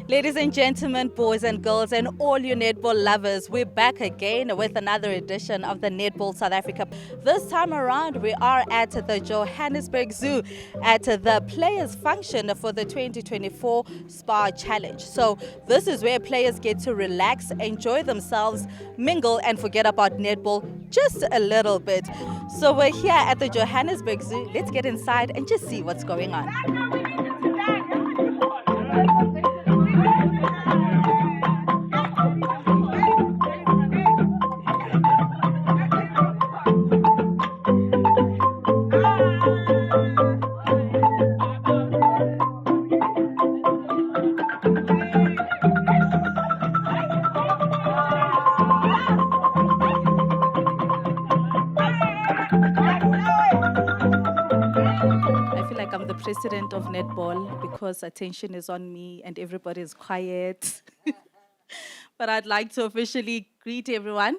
Ladies and gentlemen, boys and girls, and all you netball lovers, we're back again with another edition of the Netball South Africa. This time around, we are at the Johannesburg Zoo at the players' function for the 2024 SPAR Challenge. So, this is where players get to relax, enjoy themselves, mingle, and forget about netball just a little bit. So, we're here at the Johannesburg Zoo. Let's get inside and just see what's going on. I feel like I'm the president of netball because attention is on me and everybody is quiet. But I'd like to officially greet everyone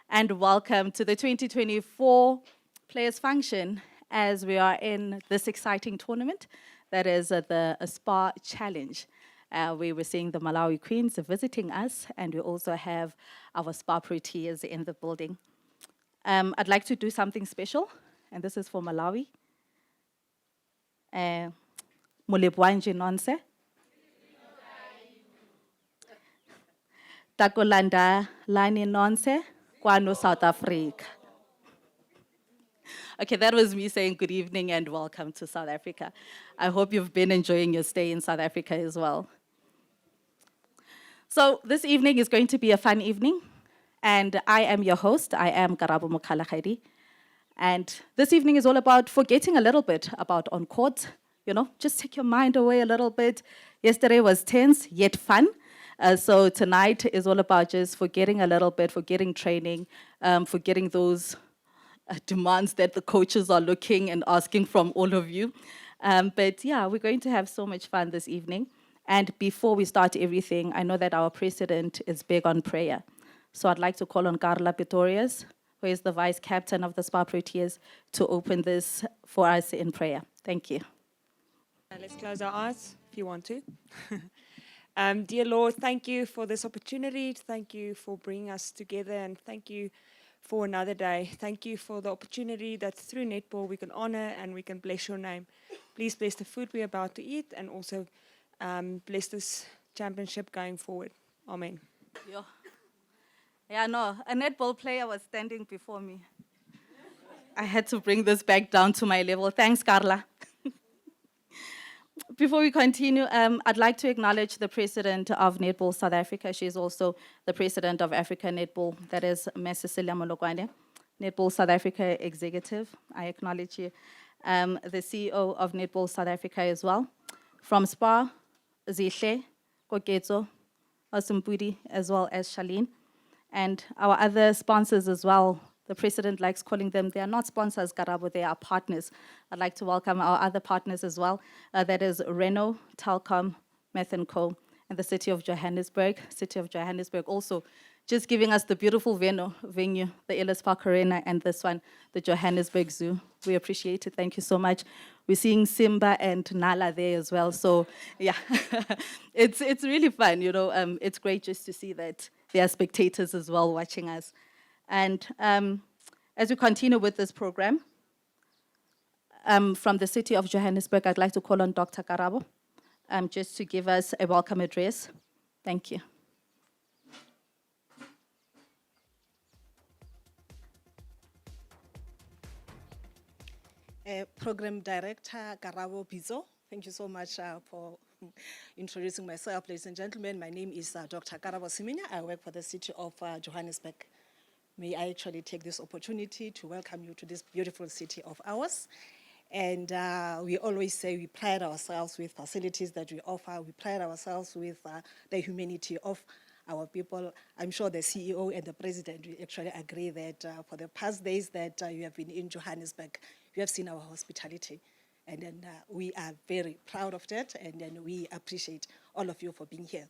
and welcome to the 2024 Players Function as we are in this exciting tournament that is the SPAR Challenge. We were seeing the Malawi Queens visiting us, and we also have our SPAR Proteas in the building. I'd like to do something special, and this is for Malawi. Molebwanje nonse. Takolanda lani nonse kwano South Africa. Okay, that was me saying good evening and welcome to South Africa. I hope you've been enjoying your stay in South Africa as well. So this evening is going to be a fun evening, and I am your host. I am Karabo Mokhalakhairi. And this evening is all about forgetting a little bit about on court, just take your mind away a little bit. Yesterday was tense, yet fun. So tonight is all about just forgetting a little bit, forgetting training, forgetting those demands that the coaches are looking and asking from all of you. But yeah, we're going to have so much fun this evening. And before we start everything, I know that our president is big on prayer. So I'd like to call on Carla Pretorius, who is the vice captain of the SPAR Proteas, to open this for us in prayer. Thank you. Let's close our eyes if you want to. Dear Lord, thank you for this opportunity. Thank you for bringing us together, and thank you for another day. Thank you for the opportunity that through netball we can honor and we can bless your name. Please bless the food we're about to eat, and also bless this championship going forward. Amen. Yeah, no, a netball player was standing before me. I had to bring this back down to my level. Thanks, Carla. Before we continue, I'd like to acknowledge the president of Netball South Africa. She's also the president of Africa Netball, that is Ms. Cecilia Molokwane. Netball South Africa executive, I acknowledge you. The CEO of Netball South Africa as well. From SPAR, Zihle, Koketso, Osumpudi, as well as Charlene. And our other sponsors as well. The president likes calling them, they are not sponsors, Karabo, they are partners. I'd like to welcome our other partners as well. That is Renault, Telkom, Meth & Co, and the City of Johannesburg. City of Johannesburg also just giving us the beautiful venue, the Ellis Park Arena, and this one, the Johannesburg Zoo. We appreciate it, thank you so much. We're seeing Simba and Nala there as well, so yeah, it's really fun, it's great just to see that there are spectators as well watching us. And as we continue with this program, from the City of Johannesburg, I'd like to call on Dr. Karabo just to give us a welcome address. Thank you. Program Director Karabo Bizo, thank you so much for introducing myself. Ladies and gentlemen, my name is Dr. Karabo Siminya. I work for the City of Johannesburg. May I actually take this opportunity to welcome you to this beautiful city of ours. And we always say we pride ourselves with facilities that we offer. We pride ourselves with the humanity of our people. I'm sure the CEO and the president will actually agree that for the past days that you have been in Johannesburg, you have seen our hospitality. And then we are very proud of that, and then we appreciate all of you for being here.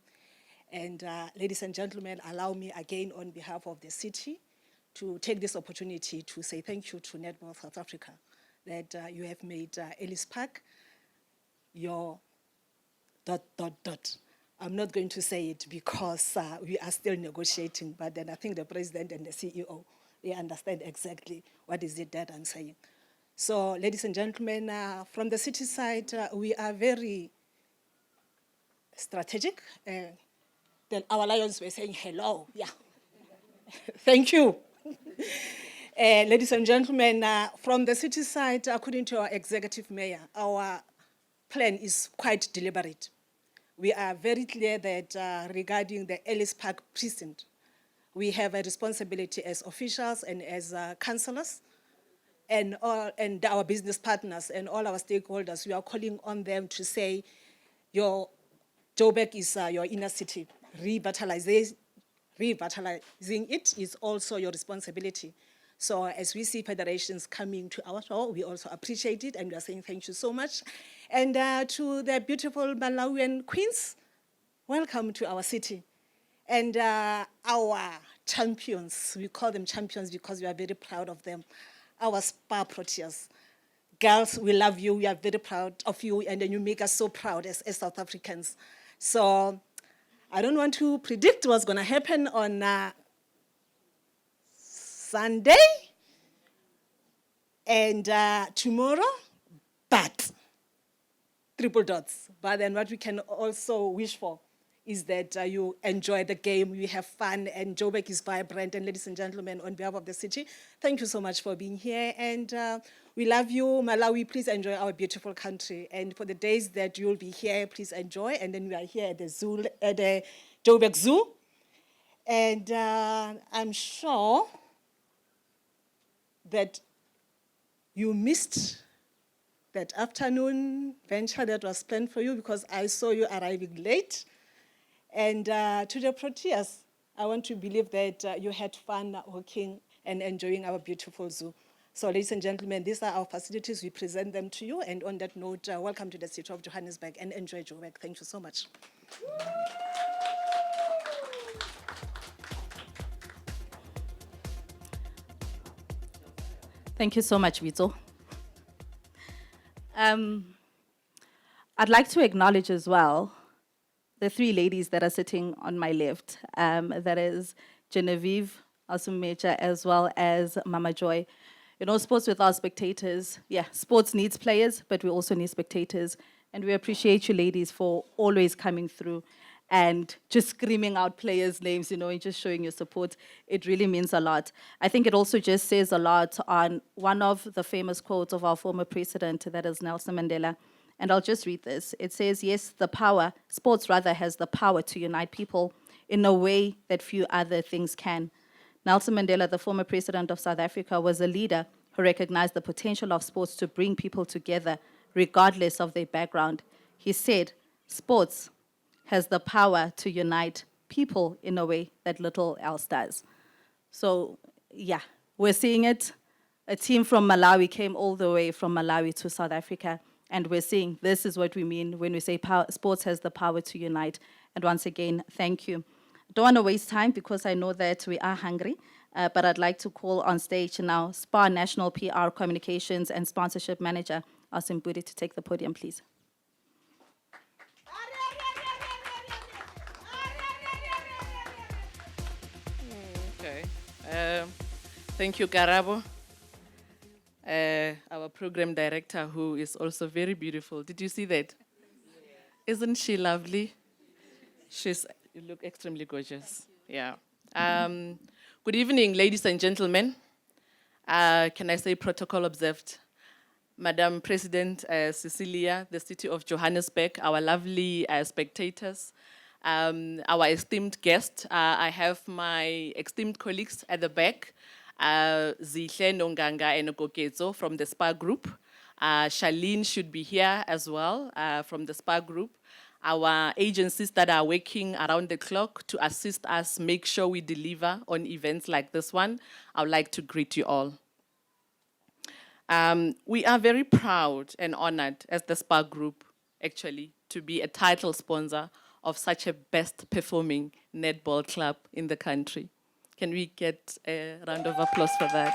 And ladies and gentlemen, allow me again on behalf of the city to take this opportunity to say thank you to Netball South Africa, that you have made Ellis Park your ... I'm not going to say it because we are still negotiating, but then I think the president and the CEO, they understand exactly what is it that I'm saying. So, ladies and gentlemen, from the city side, we are very strategic. Then our lions were saying hello, yeah. Thank you. Ladies and gentlemen, from the city side, according to our executive mayor, our plan is quite deliberate. We are very clear that regarding the Ellis Park precinct, we have a responsibility as officials and as councillors and our business partners and all our stakeholders. We are calling on them to say, your Joburg is your inner city. Revitalizing it is also your responsibility. So as we see federations coming to our shore, we also appreciate it, and we are saying thank you so much. And to the beautiful Malawian queens, welcome to our city. And our champions, we call them champions because we are very proud of them, our SPAR Proteas. Girls, we love you, we are very proud of you, and then you make us so proud as South Africans. So I don't want to predict what's going to happen on Sunday and tomorrow, but triple dots. But then what we can also wish for is that you enjoy the game, you have fun, and Joburg is vibrant. And ladies and gentlemen, on behalf of the city, thank you so much for being here. And we love you, Malawi. Please enjoy our beautiful country. And for the days that you'll be here, please enjoy. And then we are here at the zoo, at the Joburg Zoo. And I'm sure that you missed that afternoon venture that was planned for you because I saw you arriving late. And to the Proteas, I want to believe that you had fun walking and enjoying our beautiful zoo. So ladies and gentlemen, these are our facilities. We present them to you. And on that note, welcome to the city of Johannesburg and enjoy Joburg. Thank you so much. Thank you so much, Vito. I'd like to acknowledge as well the three ladies that are sitting on my left. That is Genevieve Asumecha as well as Mama Joy. You know, sports without spectators, yeah, sports needs players, but we also need spectators. And we appreciate you ladies for always coming through and just screaming out players' names, you know, and just showing your support. It really means a lot. I think it also just says a lot on one of the famous quotes of our former president, that is Nelson Mandela. And I'll just read this. It says, yes, sports rather has the power to unite people in a way that few other things can. Nelson Mandela, the former president of South Africa, was a leader who recognized the potential of sports to bring people together, regardless of their background. He said, sports has the power to unite people in a way that little else does. So, yeah, we're seeing it. A team from Malawi came all the way from Malawi to South Africa, and we're seeing this is what we mean when we say sports has the power to unite. And once again, thank you. Don't want to waste time because I know that we are hungry, but I'd like to call on stage now SPAR National PR Communications and Sponsorship Manager, Asim Budi, to take the podium, please. Okay. Thank you, Karabo. Our program director, who is also very beautiful. Did you see that? Isn't she lovely? You look extremely gorgeous. Yeah. Good evening, ladies and gentlemen. Can I say protocol observed? Madam President Cecilia, the city of Johannesburg, our lovely spectators, our esteemed guest. I have my esteemed colleagues at the back, Zihle Nonganga and Gokezo from the SPAR group. Charlene should be here as well from the SPAR group. Our agencies that are working around the clock to assist us make sure we deliver on events like this one. I would like to greet you all. We are very proud and honored as the SPAR group, actually, to be a title sponsor of such a best performing netball club in the country. Can we get a round of applause for that?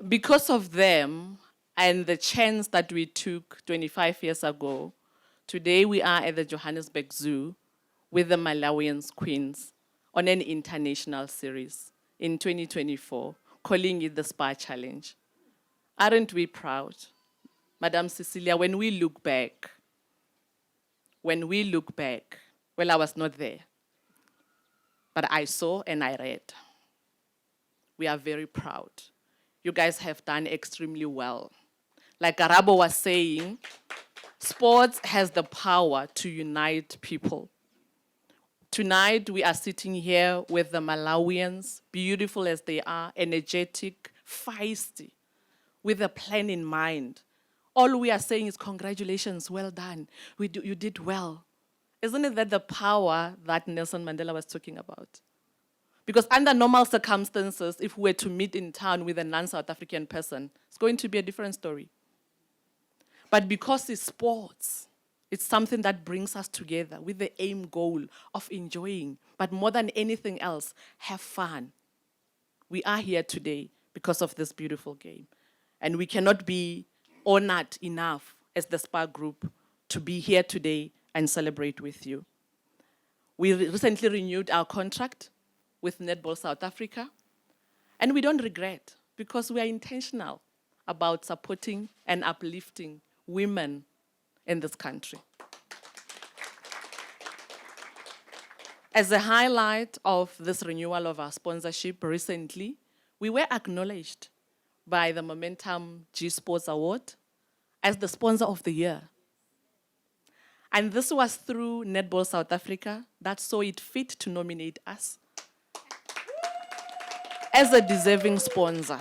Because of them and the chance that we took 25 years ago Today we are at the Johannesburg Zoo with the Malawians Queens on an international series in 2024, calling it the SPAR Challenge. Aren't we proud? Madam Cecilia, when we look back, well, I was not there, but I saw and I read. We are very proud. You guys have done extremely well. Like Karabo was saying, sports has the power to unite people. Tonight, we are sitting here with the Malawians, beautiful as they are, energetic, feisty, with a plan in mind. All we are saying is congratulations, well done. You did well. Isn't it that the power that Nelson Mandela was talking about? Because under normal circumstances, if we were to meet in town with a non-South African person, it's going to be a different story. But because it's sports, it's something that brings us together with the aim goal of enjoying, but more than anything else, have fun. We are here today because of this beautiful game. And we cannot be honored enough as the SPAR group to be here today and celebrate with you. We recently renewed our contract with Netball South Africa, and we don't regret because we are intentional about supporting and uplifting women in this country. As a highlight of this renewal of our sponsorship recently, we were acknowledged by the Momentum G Sports Award as the sponsor of the year. And this was through Netball South Africa that saw it fit to nominate us as a deserving sponsor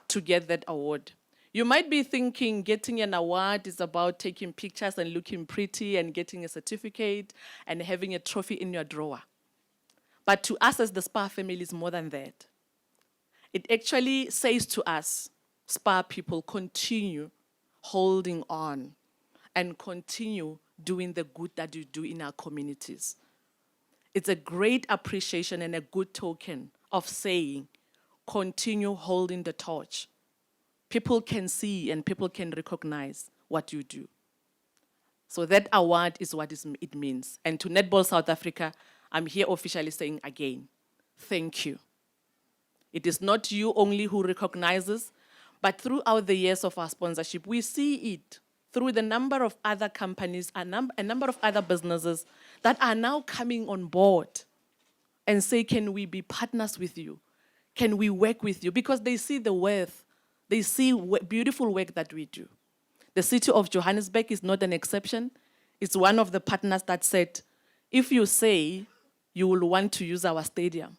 to get that award. You might be thinking getting an award is about taking pictures and looking pretty and getting a certificate and having a trophy in your drawer. But to us as the SPAR family is more than that. It actually says to us, SPAR people, continue holding on and continue doing the good that you do in our communities. It's a great appreciation and a good token of saying, continue holding the torch. People can see and people can recognize what you do. So that award is what it means. And to Netball South Africa, I'm here officially saying again, thank you. It is not you only who recognizes, but throughout the years of our sponsorship, we see it through the number of other companies, a number of other businesses that are now coming on board and say, can we be partners with you? Can we work with you? Because they see the worth. They see beautiful work that we do. The city of Johannesburg is not an exception. It's one of the partners that said, if you say you will want to use our stadium,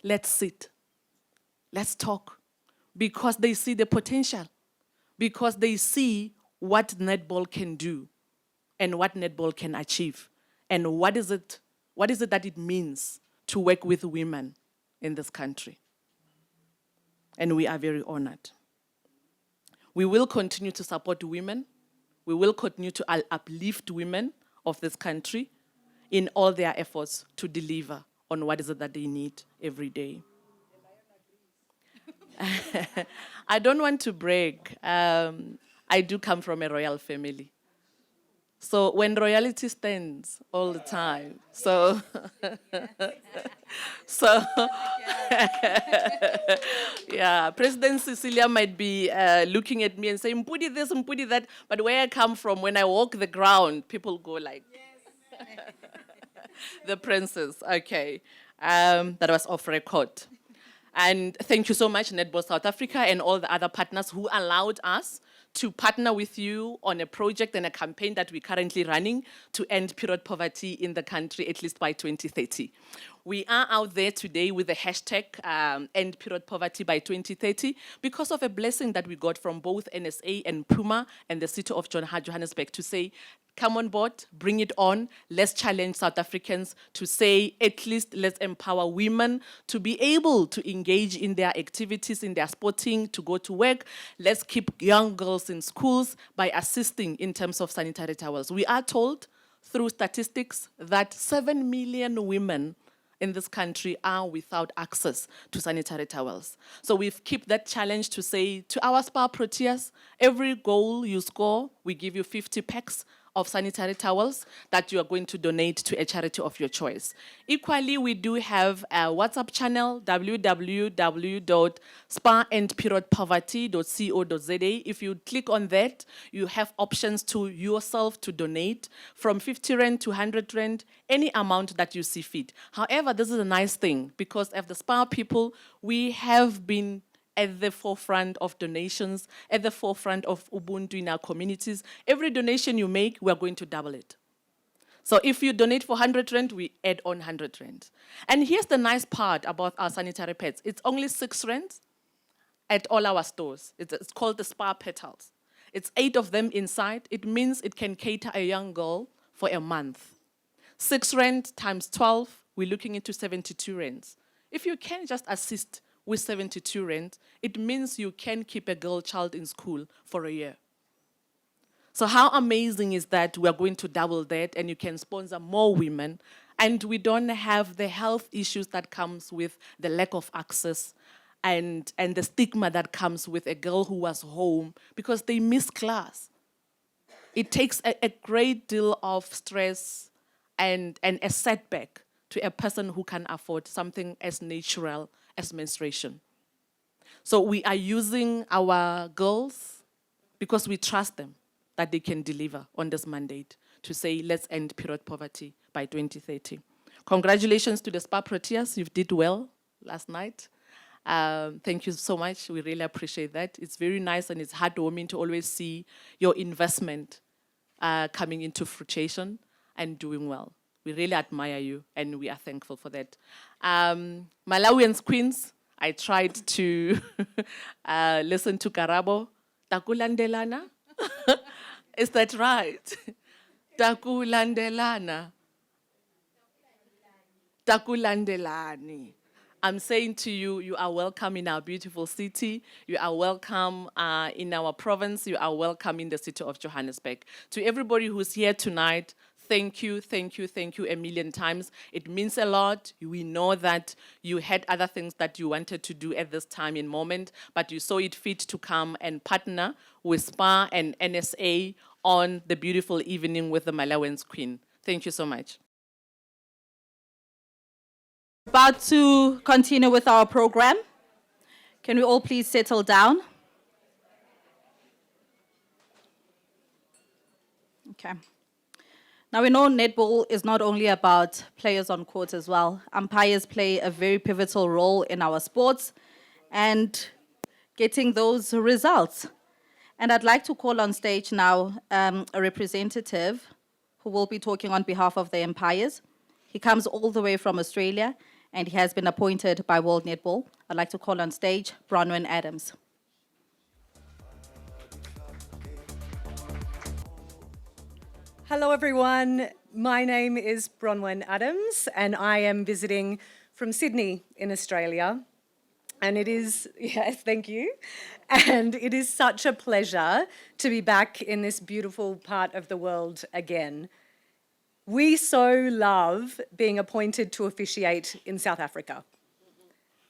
let's sit, let's talk. Because they see the potential. Because they see what netball can do and what netball can achieve. And what is it that it means to work with women in this country. And we are very honored. We will continue to support women. We will continue to uplift women of this country in all their efforts to deliver on what is it that they need every day. I don't want to brag. I do come from a royal family. So when royalty stands all the time, so yeah, President Cecilia might be looking at me and saying, "Mpudi this, Mpudi that," but where I come from, when I walk the ground, people go like, yes. The princess, okay. That was off record. And thank you so much, Netball South Africa and all the other partners who allowed us to partner with you on a project and a campaign that we're currently running to end period poverty in the country, at least by 2030. We are out there today with the hashtag end period poverty by 2030 because of a blessing that we got from both NSA and Puma and the city of Johannesburg to say, come on board, bring it on. Let's challenge South Africans to say, at least let's empower women to be able to engage in their activities, in their sporting, to go to work. Let's keep young girls in schools by assisting in terms of sanitary towels. We are told through statistics that 7 million women in this country are without access to sanitary towels. So we've kept that challenge to say to our SPAR Proteas, every goal you score, we give you 50 packs of sanitary towels that you are going to donate to a charity of your choice. Equally, we do have a WhatsApp channel, www.sparandperiodpoverty.co.za. If you click on that, you have options to yourself to donate from 50 Rand to 100 Rand, any amount that you see fit. However, this is a nice thing because as the SPAR people, we have been at the forefront of donations, at the forefront of Ubuntu in our communities. Every donation you make, we're going to double it. So if you donate for 100 Rand, we add on 100 Rand. And here's the nice part about our sanitary pads. It's only 6 Rand at all our stores. It's called the SPAR petals. It's 8 of them inside. It means it can cater a young girl for a month. 6 Rand times 12, we're looking into 72 Rands. If you can just assist with 72 Rand, it means you can keep a girl child in school for a year. So how amazing is that we're going to double that and you can sponsor more women and we don't have the health issues that comes with the lack of access and the stigma that comes with a girl who was home because they miss class. It takes a great deal of stress and a setback to a person who can afford something as natural as menstruation. So we are using our girls because we trust them that they can deliver on this mandate to say, let's end period poverty by 2030. Congratulations to the SPAR Proteas. You did well last night. Thank you so much. We really appreciate that. It's very nice and it's heartwarming to always see your investment coming into fruition and doing well. We really admire you, and we are thankful for that. Malawians, Queens, I tried to listen to Karabo. Takulandelana? Is that right? Takulandelana. Takulandelani. I'm saying to you, you are welcome in our beautiful city. You are welcome in our province. You are welcome in the city of Johannesburg. To everybody who's here tonight, thank you, thank you, thank you a million times. It means a lot. We know that you had other things that you wanted to do at this time and moment, but you saw it fit to come and partner with SPAR and NSA on the beautiful evening with the Malawians Queen. Thank you so much. About to continue with our program. Can we all please settle down? Okay. Now we know netball is not only about players on court as well. Umpires play a very pivotal role in our sports and getting those results. And I'd like to call on stage now a representative who will be talking on behalf of the umpires. He comes all the way from Australia and he has been appointed by World Netball. I'd like to call on stage Bronwyn Adams. Hello, everyone. My name is Bronwyn Adams, and I am visiting from Sydney in Australia. And it is, yes, thank you. And it is such a pleasure to be back in this beautiful part of the world again. We so love being appointed to officiate in South Africa.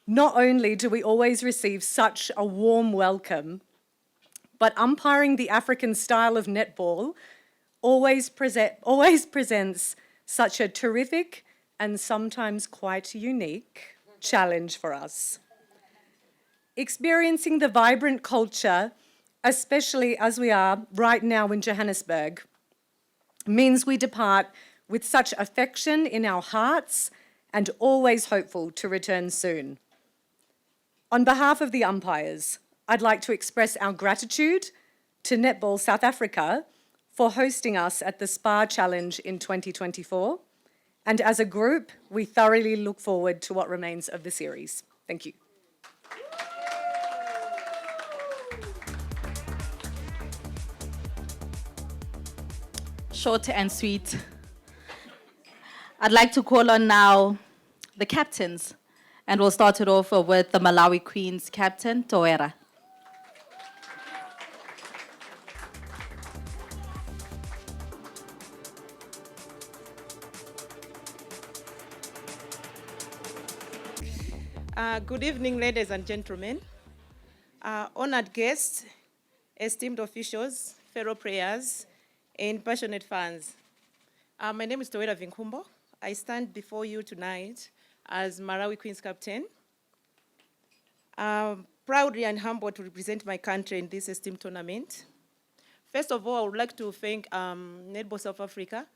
Not only do we always receive such a warm welcome, but umpiring the African style of netball always presents such a terrific and sometimes quite unique challenge for us. Experiencing the vibrant culture, especially as we are right now in Johannesburg, means we depart with such affection in our hearts and always hopeful to return soon. On behalf of the umpires, I'd like to express our gratitude to Netball South Africa for hosting us at the SPAR Challenge in 2024. And as a group, we thoroughly look forward to what remains of the series. Thank you. Short and sweet. I'd like to call on now the captains, and we'll start it off with the Malawi Queens captain, Toera. Good evening, ladies and gentlemen. Honored guests, esteemed officials, fellow players, and passionate fans. My name is Toera Vinkumbo. I stand before you tonight as Malawi Queens captain. Proudly and humbled to represent my country in this esteemed tournament. First of all, I would like to thank Netball South Africa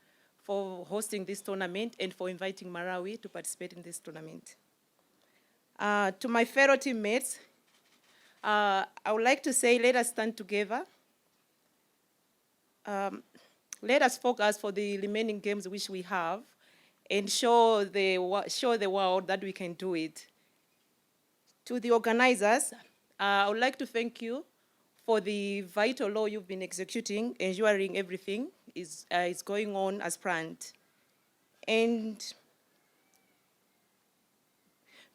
for hosting this tournament and for inviting Malawi to participate in this tournament. To my fellow teammates, I would like to say, let us stand together. Let us focus for the remaining games which we have and show the world that we can do it. To the organizers, I would like to thank you for the vital law you've been executing, ensuring everything is going on as planned. And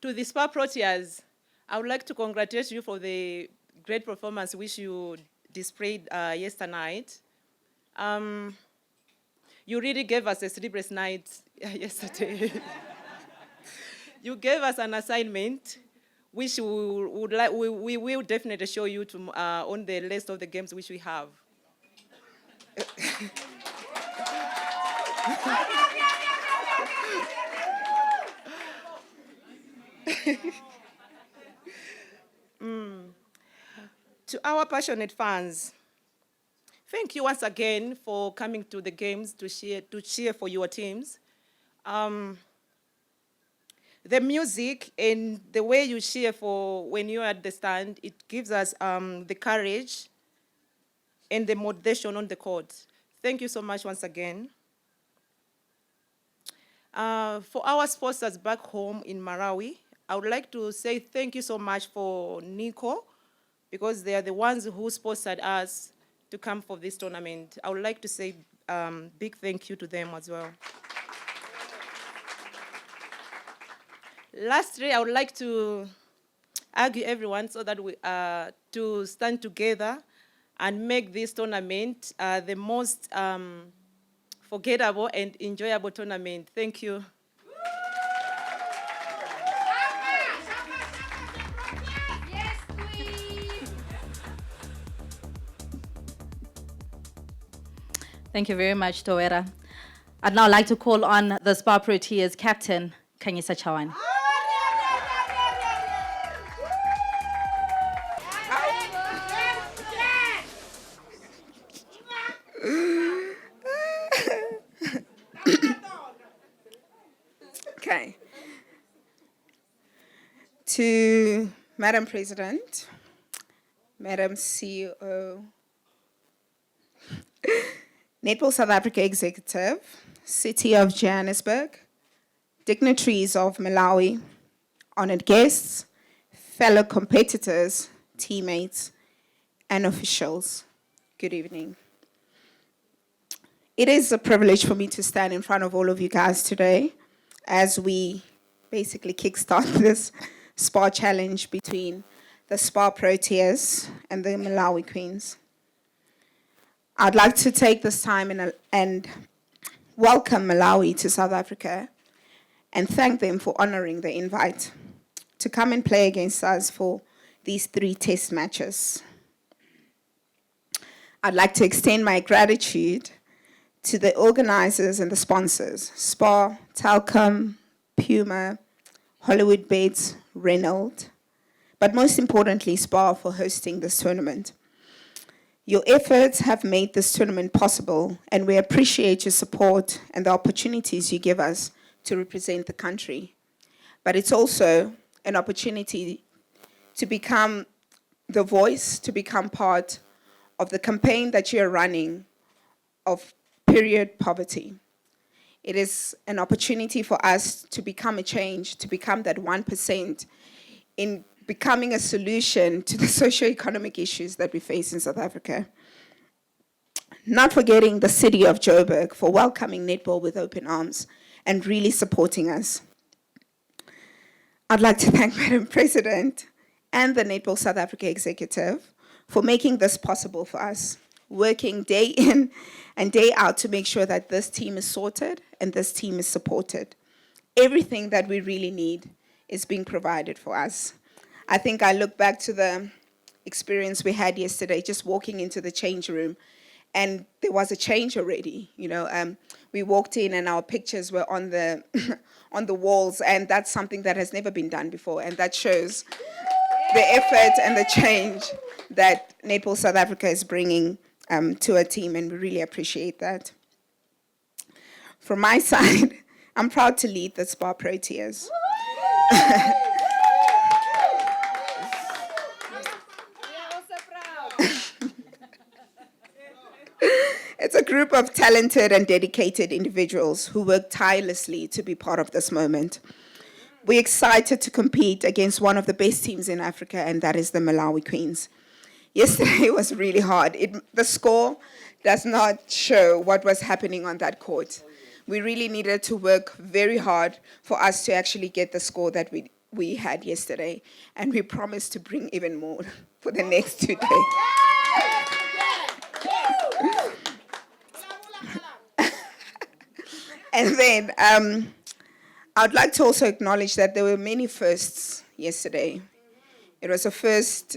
to the SPAR Proteas, I would like to congratulate you for the great performance which you displayed yesterday night. You really gave us a sleepless night yesterday. You gave us an assignment which we will definitely show you on the list of the games which we have. To our passionate fans, thank you once again for coming to the games to cheer for your teams. The music and the way you cheer for when you're at the stand, it gives us the courage and the motivation on the court. Thank you so much once again. For our sponsors back home in Malawi, I would like to say thank you so much for Nico, because they are the ones who sponsored us to come for this tournament. I would like to say big thank you to them as well. Lastly, I would like to argue everyone so that we to stand together and make this tournament the most forgettable and enjoyable tournament. Thank you. Thank you very much, Toera. I'd now like to call on the SPAR Proteas captain, Kanyisa Chawan. Okay. To Madam President, Madam CEO, Netball South Africa Executive, City of Johannesburg, dignitaries of Malawi, honored guests, fellow competitors, teammates, and officials, good evening. It is a privilege for me to stand in front of all of you guys today as we basically kickstart this SPAR challenge between the SPAR Proteas and the Malawi Queens. I'd like to take this time and welcome Malawi to South Africa and thank them for honoring the invite to come and play against us for these 3 test matches. I'd like to extend my gratitude to the organizers and the sponsors, SPAR, Telkom, Puma, Hollywood Bets, Renault, but most importantly, SPAR for hosting this tournament. Your efforts have made this tournament possible, and we appreciate your support and the opportunities you give us to represent the country. But it's also an opportunity to become the voice, to become part of the campaign that you're running of period poverty. It is an opportunity for us to become a change, to become that 1% in becoming a solution to the socio-economic issues that we face in South Africa. Not forgetting the city of Joburg for welcoming netball with open arms and really supporting us. I'd like to thank Madam President and the Netball South Africa Executive for making this possible for us, working day in and day out to make sure that this team is sorted and this team is supported. Everything that we really need is being provided for us. I think I look back to the experience we had yesterday, just walking into the change room and there was a change already. We walked in and our pictures were on the on the walls, and that's something that has never been done before, and that shows the effort and the change that Netball South Africa is bringing to our team, and we really appreciate that. From my side, I'm proud to lead the SPAR Proteas. It's a group of talented and dedicated individuals who work tirelessly to be part of this moment. We're excited to compete against one of the best teams in Africa, and that is the Malawi Queens. Yesterday was really hard. The score does not show what was happening on that court. We really needed to work very hard for us to actually get the score that we had yesterday, and we promise to bring even more for the next 2 days. And then I'd like to also acknowledge that there were many firsts yesterday. It was the first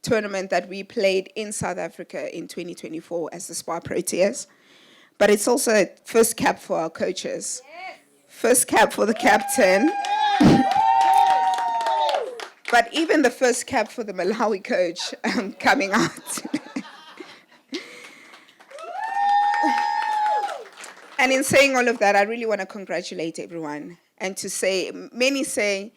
tournament that we played in South Africa in 2024 as the SPAR Proteas. But it's also a first cap for our coaches. First cap for the captain. But even the first cap for the Malawi coach coming out. And in saying all of that, I really want to congratulate everyone. And to say, many say,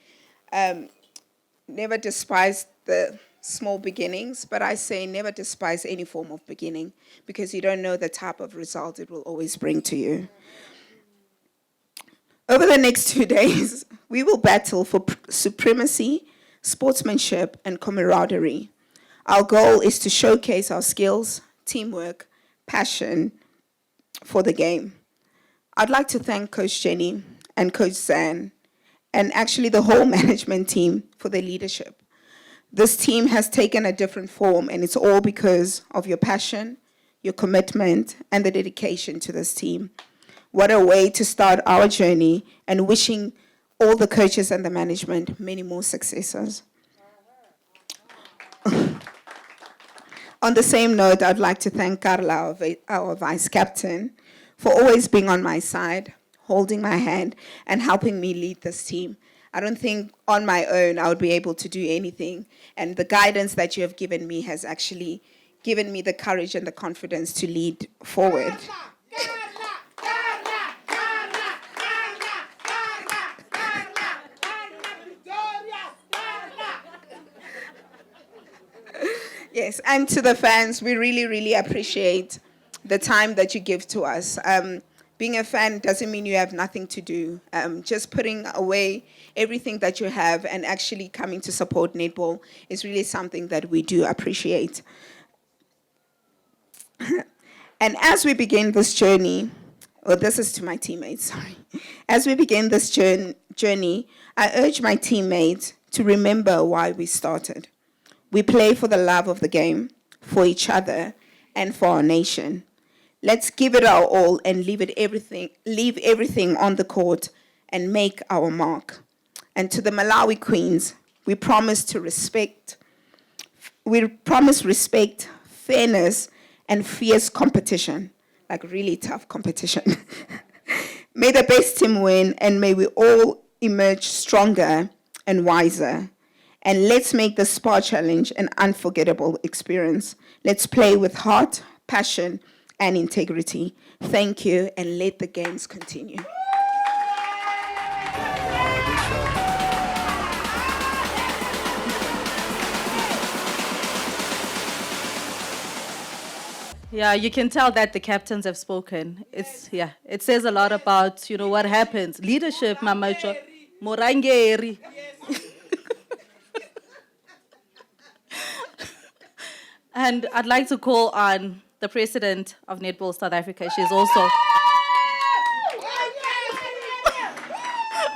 never despise the small beginnings, but I say never despise any form of beginning, because you don't know the type of result it will always bring to you. Over the next 2 days, we will battle for supremacy, sportsmanship, and camaraderie. Our goal is to showcase our skills, teamwork, passion for the game. I'd like to thank Coach Jenny and Coach Zan, and actually the whole management team for their leadership. This team has taken a different form, and it's all because of your passion, your commitment, and the dedication to this team. What a way to start our journey, and wishing all the coaches and the management many more successes. On the same note, I'd like to thank Carla, our vice captain, for always being on my side, holding my hand, and helping me lead this team. I don't think on my own I would be able to do anything. And the guidance that you have given me has actually given me the courage and the confidence to lead forward. Yes, and to the fans, we really, really appreciate the time that you give to us. Being a fan doesn't mean you have nothing to do. Just putting away everything that you have and actually coming to support netball is really something that we do appreciate. And as we begin this journey, this is to my teammates, sorry. As we begin this journey, I urge my teammates to remember why we started. We play for the love of the game, for each other, and for our nation. Let's give it our all and leave everything on the court and make our mark. And to the Malawi Queens, we promise respect, fairness, and fierce competition, like really tough competition. May the best team win, and may we all emerge stronger and wiser. And let's make the SPAR Challenge an unforgettable experience. Let's play with heart, passion, and integrity. Thank you, and let the games continue. Yeah, you can tell that the captains have spoken. It says a lot about, what happens. Leadership, Mamacho, Morangeri. And I'd like to call on the president of Netball South Africa. She's also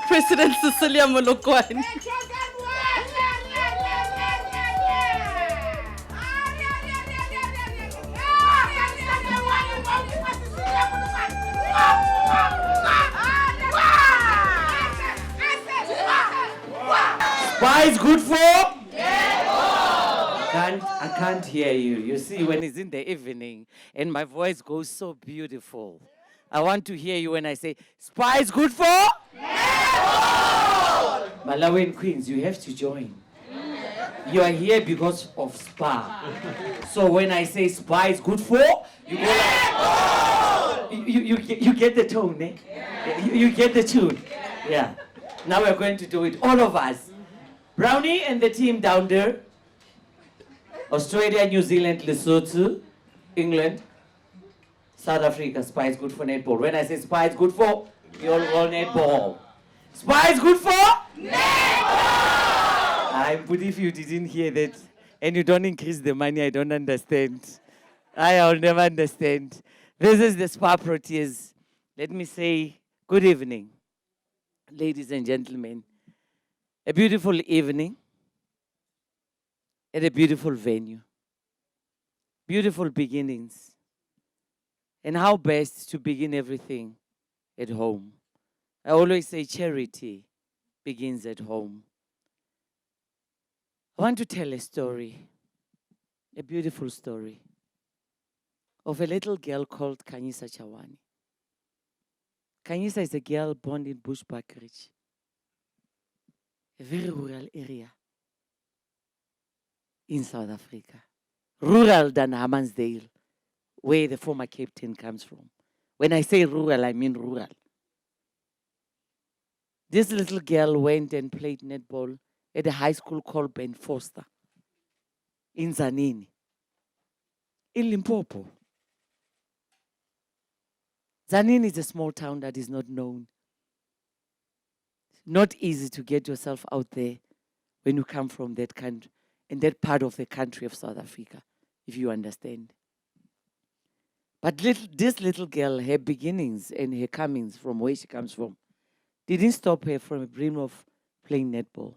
President Cecilia Molokwane. SPAR is good for? Netball. can't hear you. You see, when it's in the evening and my voice goes so beautiful, I want to hear you when I say, SPAR is good for? Malawi and Queens, you have to join. You are here because of SPAR. So when I say SPAR is good for, you go like, you get the tone, eh? You get the tune. Yeah. Now we're going to do it, all of us. Brownie and the team down there. Australia, New Zealand, Lesotho, England, South Africa. SPAR is good for netball. When I say SPAR is good for, you all go netball. SPAR is good for? But if you didn't hear that and you don't increase the money, I don't understand. I'll never understand. This is the SPAR Proteas. Let me say good evening, ladies and gentlemen. A beautiful evening at a beautiful venue. Beautiful beginnings. And how best to begin everything at home. I always say charity begins at home. I want to tell a story, a beautiful story, of a little girl called Khanyisa Chawani. Khanyisa is a girl born in Bushbuckridge, a very rural area in South Africa. Rural than Hammansdale, where the former captain comes from. When I say rural, I mean rural. This little girl went and played netball at a high school called Ben Foster in Zanini, in Limpopo. Zanini is a small town that is not known. Not easy to get yourself out there when you come from that country, in that part of the country of South Africa, if you understand. But this little girl, her beginnings and her comings from where she comes from, didn't stop her from a dream of playing netball.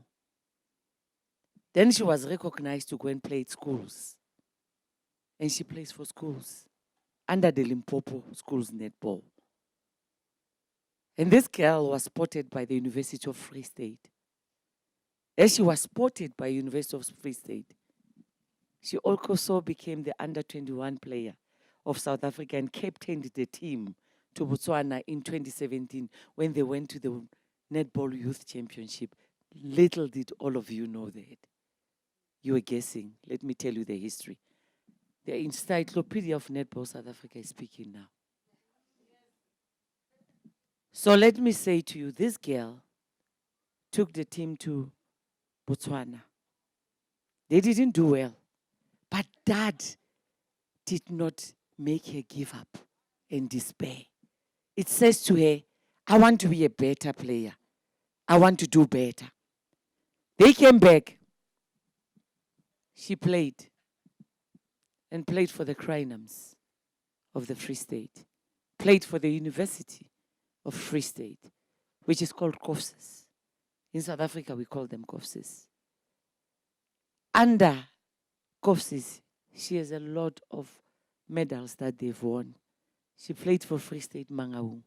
Then she was recognized to go and play at schools. And she plays for schools under the Limpopo Schools Netball. And this girl was spotted by the University of Free State. As she was spotted by University of Free State, she also became the under-21 player of South Africa and captained the team to Botswana in 2017 when they went to the Netball Youth Championship. Little did all of you know that. You were guessing. Let me tell you the history. The Encyclopedia of Netball South Africa is speaking now. So let me say to you, this girl took the team to Botswana. They didn't do well. But Dad did not make her give up and despair. It says to her, I want to be a better player. I want to do better. They came back. She played and played for the Crinums of the Free State. Played for the University of Free State, which is called COFSIS. In South Africa, we call them COFSIS. Under COFSIS, she has a lot of medals that they've won. She played for Free State Mangaung.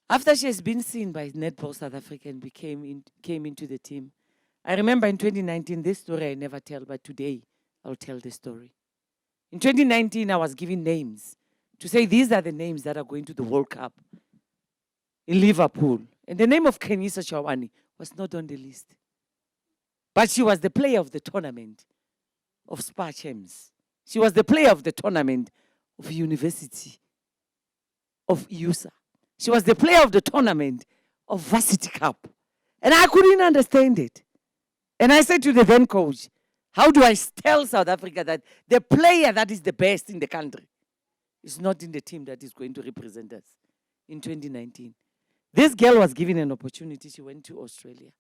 After she has been seen by Netball South Africa and came into the team, I remember in 2019, this story I never tell, but today I'll tell the story. In 2019, I was given names to say these are the names that are going to the World Cup in Liverpool. And the name of Khanyisa Chawani was not on the list. But she was the player of the tournament of SPAR Champs. She was the player of the tournament of University of USA. She was the player of the tournament of Varsity Cup. And I couldn't understand it. And I said to the then coach, how do I tell South Africa that the player that is the best in the country is not in the team that is going to represent us in 2019? This girl was given an opportunity. She went to Australia.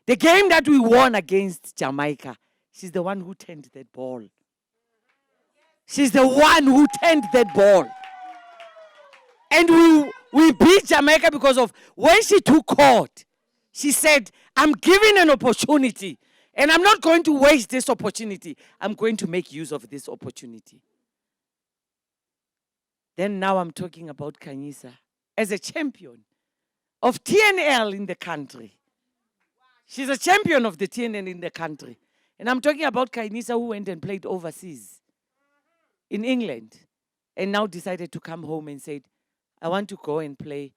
The game that we won against Jamaica, she's the one who turned that ball. She's the one who turned that ball. And we beat Jamaica because of when she took court, she said, I'm given an opportunity and I'm not going to waste this opportunity. I'm going to make use of this opportunity. Then now I'm talking about Khanyisa as a champion of TNL in the country. She's a champion of the TNL in the country. And I'm talking about Kainisa, who went and played overseas in England and now decided to come home and said, I want to go and play.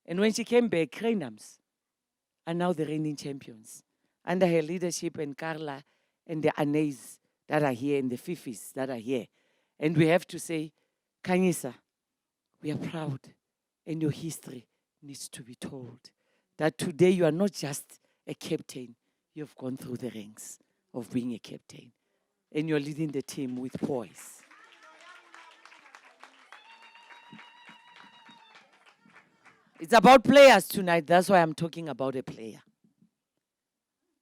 And when she came back, Crainhams are now the reigning champions under her leadership, and Carla and the Anais that are here and the Fifis that are here. And we have to say, Kainisa, we are proud, and your history needs to be told. That today you are not just a captain, you've gone through the ranks of being a captain. And you're leading the team with poise. It's about players tonight. That's why I'm talking about a player.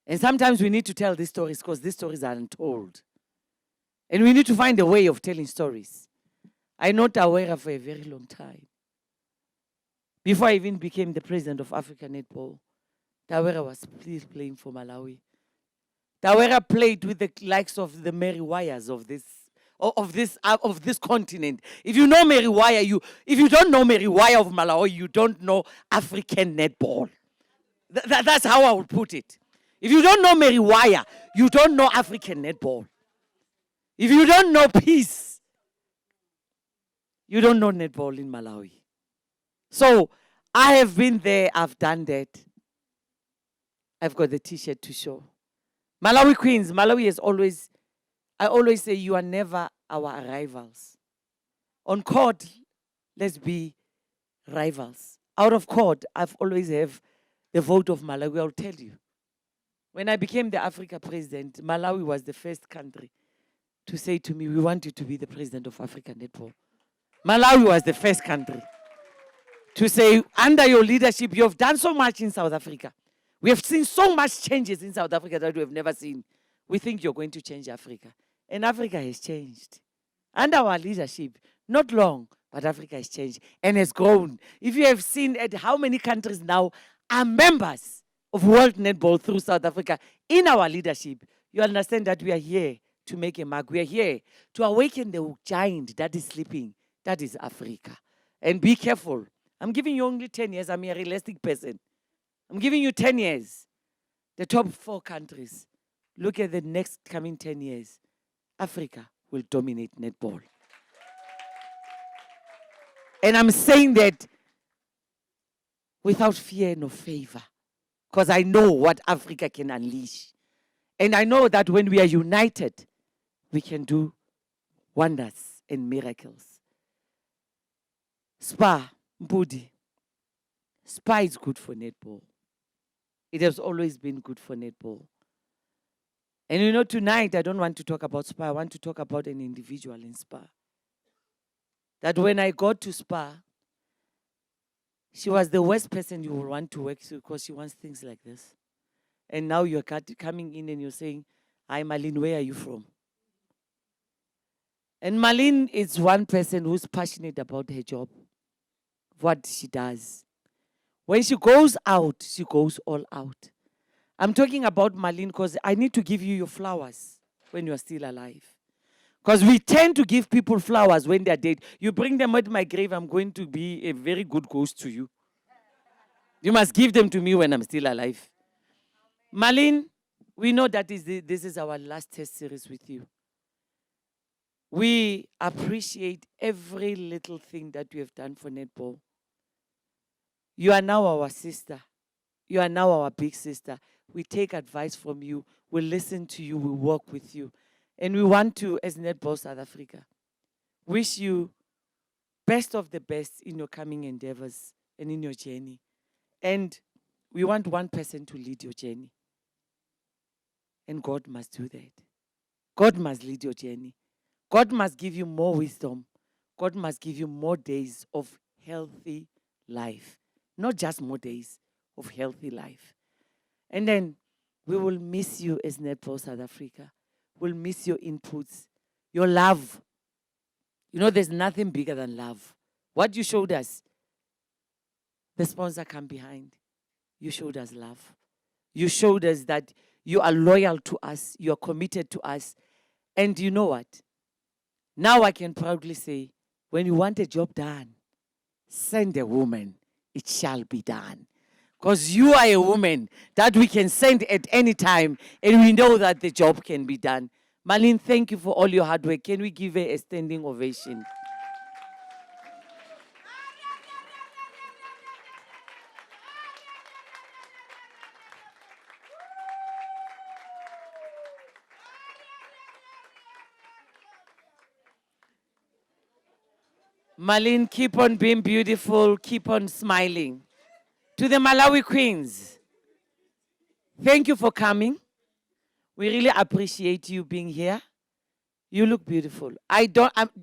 And sometimes we need to tell these stories because these stories are untold. And we need to find a way of telling stories. I know Tawera for a very long time. Before I even became the president of Africa Netball, Tawera was still playing for Malawi. Tawera played with the likes of the Mary Wires of this continent. If you know Mary Wire, if you don't know Mary Wire of Malawi, you don't know African netball. That's how I would put it. If you don't know Mary Wire, you don't know African netball. If you don't know peace, you don't know netball in Malawi. So I have been there, I've done that. I've got the t-shirt to show. Malawi Queens, Malawi is always, I always say you are never our rivals. On court, let's be rivals. Out of court, I've always have the vote of Malawi, I'll tell you. When I became the Africa president, Malawi was the first country to say to me, we want you to be the president of Africa Netball. Malawi was the first country to say, under your leadership, you have done so much in South Africa. We have seen so much changes in South Africa that we have never seen. We think you're going to change Africa. And Africa has changed. Under our leadership, not long, but Africa has changed and has grown. If you have seen at how many countries now are members of World Netball through South Africa in our leadership, you understand that we are here to make a mark. We are here to awaken the giant that is sleeping. That is Africa. And be careful. I'm giving you only 10 years. I'm a realistic person. I'm giving you 10 years. The top 4 countries. Look at the next coming 10 years. Africa will dominate netball. And I'm saying that without fear nor favor. Because I know what Africa can unleash. And I know that when we are united, we can do wonders and miracles. SPAR, Mbudi. SPAR is good for netball. It has always been good for netball. And you know, tonight I don't want to talk about SPAR. I want to talk about an individual in SPAR. That when I got to SPAR, she was the worst person you would want to work with because she wants things like this. And now you're coming in and you're saying, hi, Malin, where are you from? And Malin is one person who's passionate about her job, what she does. When she goes out, she goes all out. I'm talking about Malin because I need to give you your flowers when you're still alive. Because we tend to give people flowers when they're dead. You bring them at my grave, I'm going to be a very good ghost to you. You must give them to me when I'm still alive. Malin, we know that this is our last test series with you. We appreciate every little thing that you have done for netball. You are now our sister. You are now our big sister. We take advice from you. We listen to you. We work with you. And we want to, as Netball South Africa, wish you best of the best in your coming endeavors and in your journey. And we want one person to lead your journey. And God must do that. God must lead your journey. God must give you more wisdom. God must give you more days of healthy life. Not just more days of healthy life. And then we will miss you as Netball South Africa. We'll miss your inputs, your love. You know, there's nothing bigger than love. What you showed us, the sponsor come behind. You showed us love. You showed us that you are loyal to us. You are committed to us. And you know what? Now I can proudly say, when you want a job done, send a woman. It shall be done. Because you are a woman that we can send at any time, and we know that the job can be done. Malin, thank you for all your hard work. Can we give her a standing ovation? Malin, keep on being beautiful, keep on smiling. To the Malawi Queens, thank you for coming. We really appreciate you being here. You look beautiful.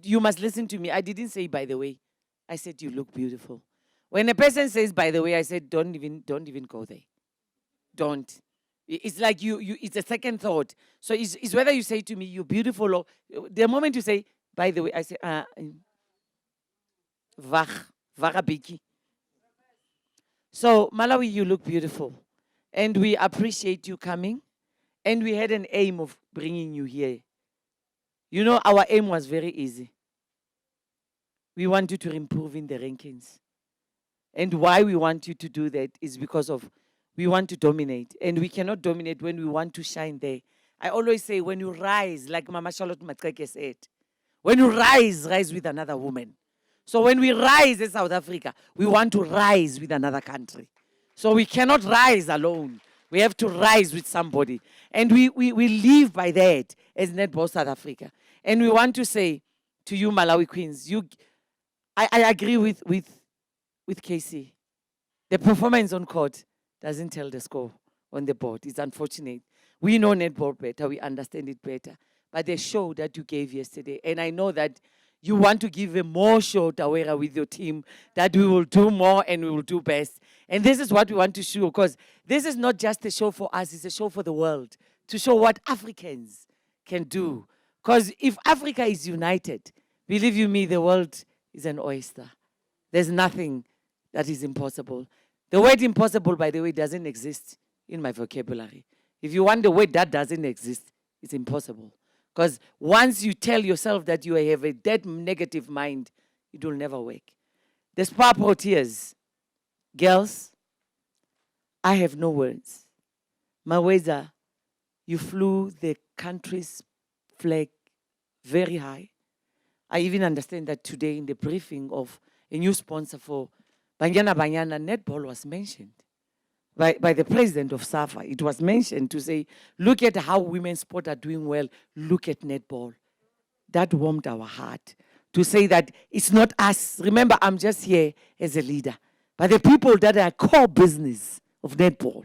You must listen to me. I didn't say by the way. I said you look beautiful. When a person says by the way, I said don't even go there. Don't. It's like it's a second thought. So it's whether you say to me you're beautiful or the moment you say by the way, I say Varabiki. So, Malawi, you look beautiful. And we appreciate you coming. And we had an aim of bringing you here. You know, our aim was very easy. We want you to improve in the rankings. And why we want you to do that is because of we want to dominate. And we cannot dominate when we want to shine there. I always say, when you rise, like Mama Charlotte Matreke said, when you rise with another woman. So when we rise in South Africa, we want to rise with another country. So we cannot rise alone. We have to rise with somebody. And we live by that as Netball South Africa. And we want to say to you, Malawi Queens, I agree with Casey. The performance on court doesn't tell the score on the board. It's unfortunate. We know netball better. We understand it better. But the show that you gave yesterday, and I know that you want to give a more show, Tawera, with your team, that we will do more and we will do best. And this is what we want to show, because this is not just a show for us, it's a show for the world, to show what Africans can do. Because if Africa is united, believe you me, the world is an oyster. There's nothing that is impossible. The word impossible, by the way, doesn't exist in my vocabulary. If you want the word that doesn't exist, it's impossible. Because once you tell yourself that you have a dead negative mind, it will never work. The SPAR Proteas, girls, I have no words. Maweza, you flew the country's flag very high. I even understand that today in the briefing of a new sponsor for Banyana Banyana, netball was mentioned. By the president of SAFA, it was mentioned to say, look at how women's sport are doing well, look at netball. That warmed our heart to say that it's not us. Remember, I'm just here as a leader. But the people that are core business of netball,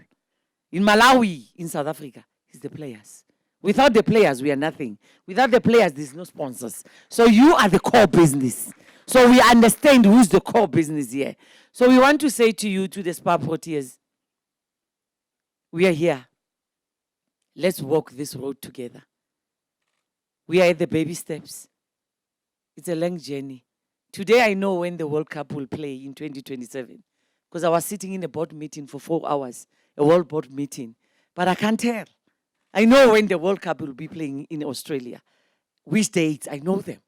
in Malawi, in South Africa, is the players. Without the players, we are nothing. Without the players, there's no sponsors. So you are the core business. So we understand who's the core business here. So we want to say to you, to the SPAR Proteas, we are here. Let's walk this road together. We are at the baby steps. It's a long journey. Today I know when the World Cup will play in 2027. Because I was sitting in a board meeting for 4 hours, a world board meeting. But I can't tell. I know when the World Cup will be playing in Australia. Which dates, I know them.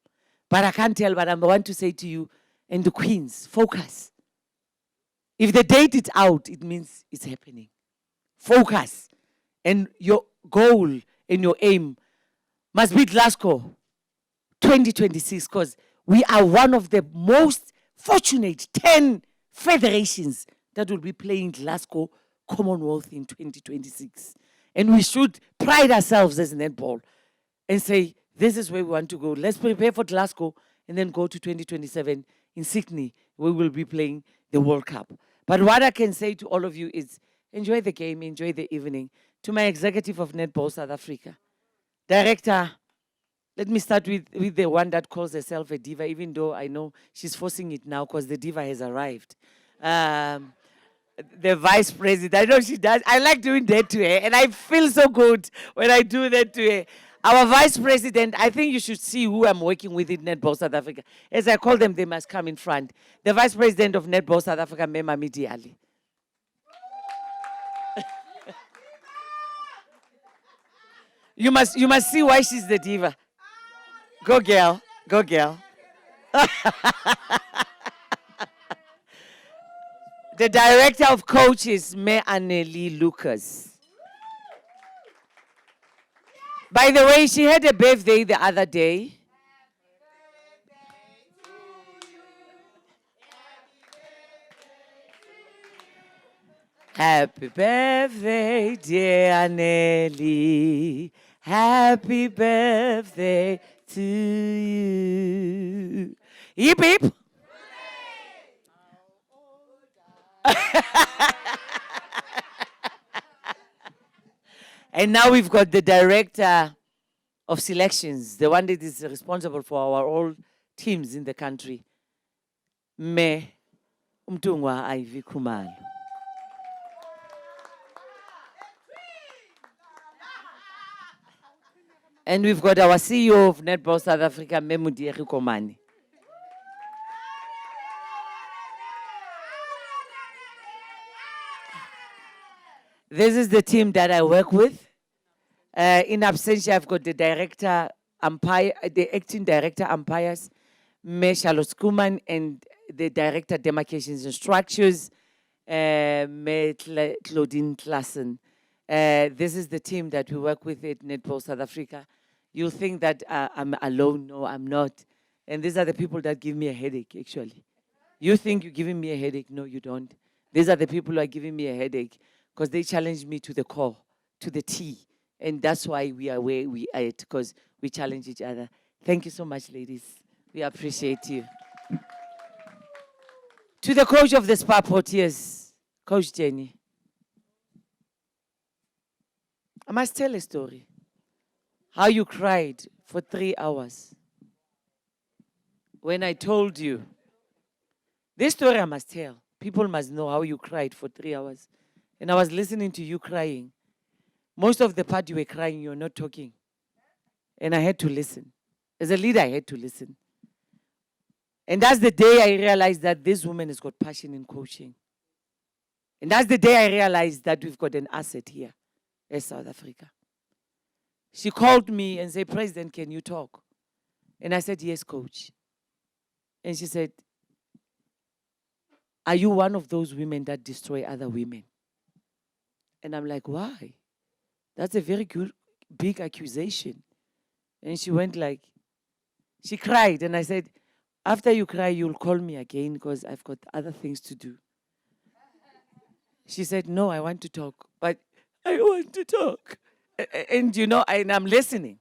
But I can't tell, but I want to say to you, and the Queens, focus. If the date is out, it means it's happening. Focus. And your goal and your aim must be Glasgow 2026, because we are one of the most fortunate 10 federations that will be playing Glasgow Commonwealth in 2026. And we should pride ourselves as netball and say, this is where we want to go. Let's prepare for Glasgow and then go to 2027 in Sydney. We will be playing the World Cup. But what I can say to all of you is, enjoy the game, enjoy the evening. To my executive of Netball South Africa, director, let me start with the one that calls herself a diva, even though I know she's forcing it now because the diva has arrived. The vice president, I know she does. I like doing that to her, and I feel so good when I do that to her. Our vice president, I think you should see who I'm working with in Netball South Africa. As I call them, they must come in front. The vice president of Netball South Africa, Mema Midiali. You must see why she's the diva. Go girl, go girl. The director of coaches, Me Anneli Lucas. By the way, she had a birthday the other day. Happy birthday, dear Anneli. Happy birthday to you. Hip hip. And now we've got the director of selections, the one that is responsible for our all teams in the country, Me Umtungwa Ivy Khumalo. And we've got our CEO of Netball South Africa, Memudi Komani. This is the team that I work with. In absentia, I've got the director umpire, the acting director umpires, Me Charlotte Skuman, and the director demarcations and structures, Me Claudine Klassen. This is the team that we work with at Netball South Africa. You'll think that I'm alone. No, I'm not. And these are the people that give me a headache, actually. You think you're giving me a headache. No, you don't. These are the people who are giving me a headache because they challenge me to the core, to the T. And that's why we are where we are at, because we challenge each other. Thank you so much, ladies. We appreciate you. To the coach of the SPAR Portiers, Coach Jenny. I must tell a story. How you cried for 3 hours when I told you. This story I must tell. People must know how you cried for 3 hours. And I was listening to you crying. Most of the part you were crying, you're not talking. And I had to listen. As a leader, I had to listen. And that's the day I realized that this woman has got passion in coaching. And that's the day I realized that we've got an asset here as South Africa. She called me and said, President, can you talk? And I said, yes, coach. And she said, are you one of those women that destroy other women? And I'm like, why? That's a very good, big accusation. And she went like, she cried. And I said, after you cry, you'll call me again because I've got other things to do. She said, no, I want to talk. But I want to talk. And you know, and I'm listening.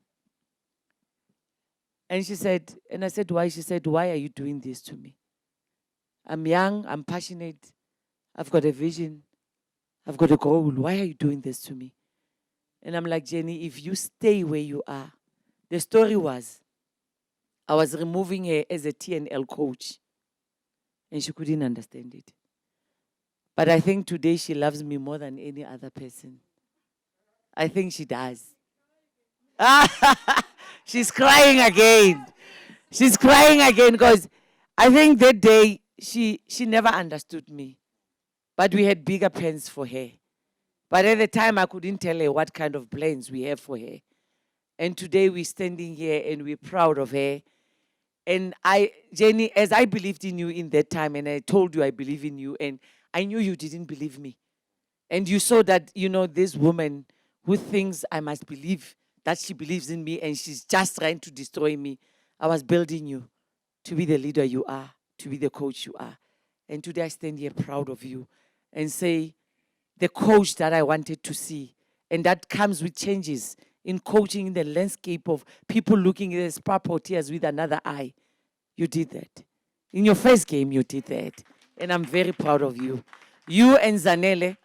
And she said, and I said, why? She said, why are you doing this to me? I'm young, I'm passionate, I've got a vision, I've got a goal. Why are you doing this to me? And I'm like, Jenny, if you stay where you are, the story was, I was removing her as a TNL coach. And she couldn't understand it. But I think today she loves me more than any other person. I think she does. She's crying again. She's crying again because I think that day she never understood me. But we had bigger plans for her. But at the time, I couldn't tell her what kind of plans we have for her. And today we're standing here and we're proud of her. And Jenny, as I believed in you in that time, and I told you I believe in you, and I knew you didn't believe me. And you saw that, you know, this woman who thinks I must believe that she believes in me and she's just trying to destroy me. I was building you to be the leader you are, to be the coach you are. And today I stand here proud of you and say, the coach that I wanted to see, and that comes with changes in coaching in the landscape of people looking at the SPAR Portiers with another eye. You did that. In your first game, you did that. And I'm very proud of you. You and Zanele,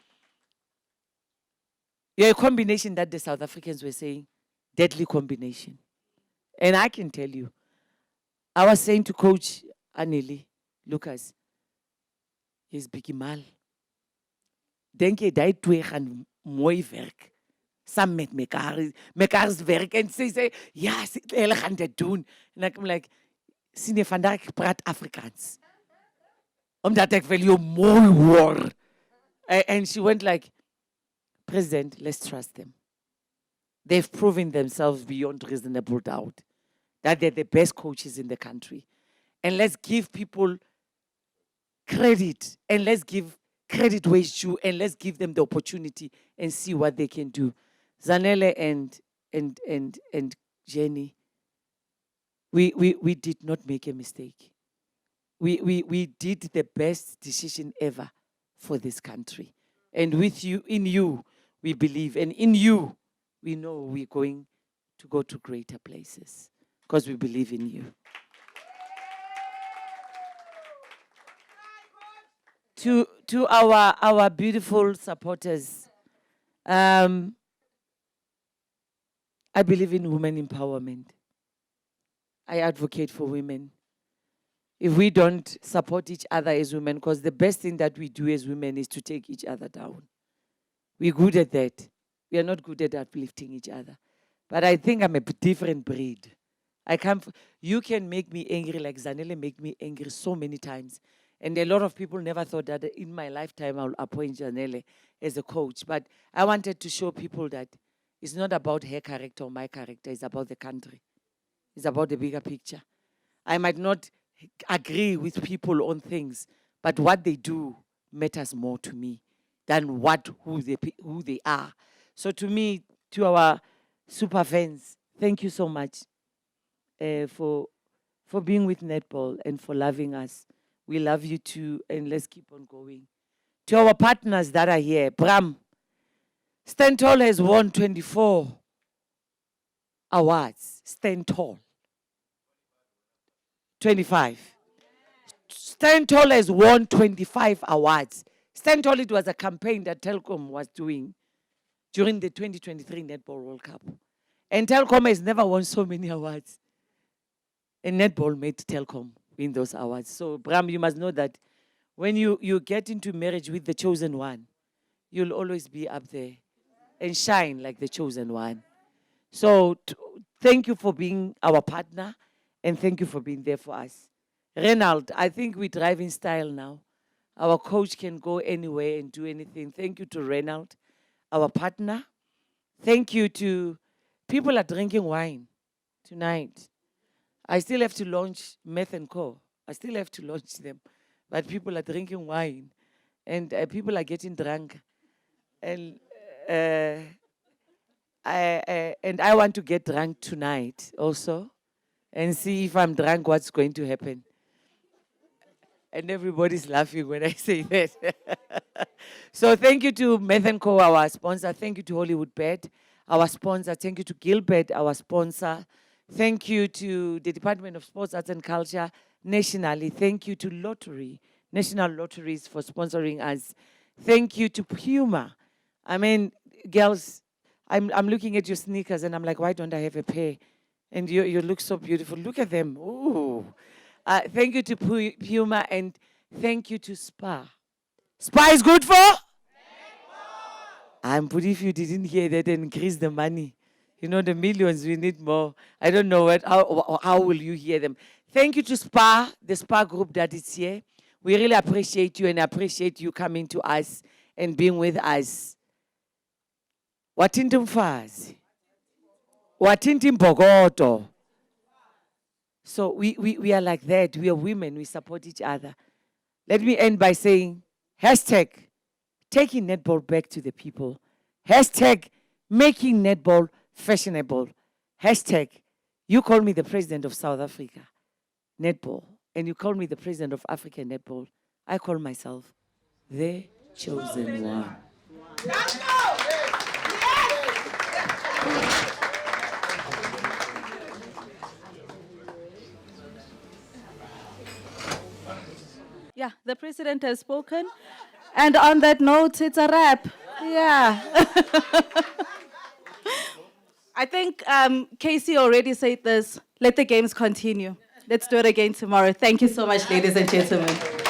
you're a combination that the South Africans were saying, deadly combination. And I can tell you, I was saying to Coach Anneli Lucas, he's bigimal. Denk jy die twee gaan mooi werk saam met mekaar's werk en sê ja, hulle gaan dit doen. En ek like, sien jy vandag ek praat Afrikaans. Omdat ek wil jou mooi hoor. And she went like, President, let's trust them. They've proven themselves beyond reasonable doubt that they're the best coaches in the country. And let's give people credit and let's give credit where it's due, and let's give them the opportunity and see what they can do. Zanele and Jenny, we did not make a mistake. We did the best decision ever for this country. And with you, in you, we believe. And in you, we know we're going to go to greater places because we believe in you. To our beautiful supporters, I believe in women empowerment. I advocate for women. If we don't support each other as women, because the best thing that we do as women is to take each other down. We're good at that. We are not good at uplifting each other. But I think I'm a different breed. You can make me angry like Zanele make me angry so many times. And a lot of people never thought that in my lifetime I'll appoint Janelle as a coach. But I wanted to show people that it's not about her character or my character. It's about the country. It's about the bigger picture. I might not agree with people on things, but what they do matters more to me than who they are. So to me, to our super fans, thank you so much for being with Netball and for loving us. We love you too, and let's keep on going. To our partners that are here, Bram, Stand Tall has won 24 awards. Stand Tall. 25. Stand Tall has won 25 awards. Stand Tall, it was a campaign that Telkom was doing during the 2023 Netball World Cup. And Telkom has never won so many awards. And Netball made Telkom win those awards. So, Bram, you must know that when you get into marriage with the chosen one, you'll always be up there and shine like the chosen one. So, thank you for being our partner, and thank you for being there for us. Reynald, I think we drive in style now. Our coach can go anywhere and do anything. Thank you to Reynald, our partner. Thank you to people are drinking wine tonight. I still have to launch Meth & Co. I still have to launch them. But people are drinking wine. And people are getting drunk. And I want to get drunk tonight also. And see if I'm drunk, what's going to happen. And everybody's laughing when I say that. So thank you to Meth & Co, our sponsor. Thank you to Hollywood Bet, our sponsor. Thank you to Gilbert, our sponsor. Thank you to the Department of Sports, Arts and Culture nationally. Thank you to Lottery, National Lotteries for sponsoring us. Thank you to Puma. I mean, girls, I'm looking at your sneakers and I'm like, why don't I have a pair? And you look so beautiful. Look at them. Ooh. Thank you to Puma and thank you to SPAR. SPAR is good for? But if you didn't hear that, increase the money. You know, the millions, we need more. I don't know how will you hear them. Thank you to SPAR, the SPAR group that is here. We really appreciate you and appreciate you coming to us and being with us. Watinti mfazi. Watinti mbogoto. So we are like that. We are women. We support each other. Let me end by saying, hashtag, taking netball back to the people. Hashtag, making netball fashionable. Hashtag, you call me the president of South Africa, netball, and you call me the president of African netball. I call myself the chosen one. Yeah, the president has spoken. And on that note, it's a wrap. Yeah. I think Casey already said this. Let the games continue. Let's do it again tomorrow. Thank you so much, ladies and gentlemen.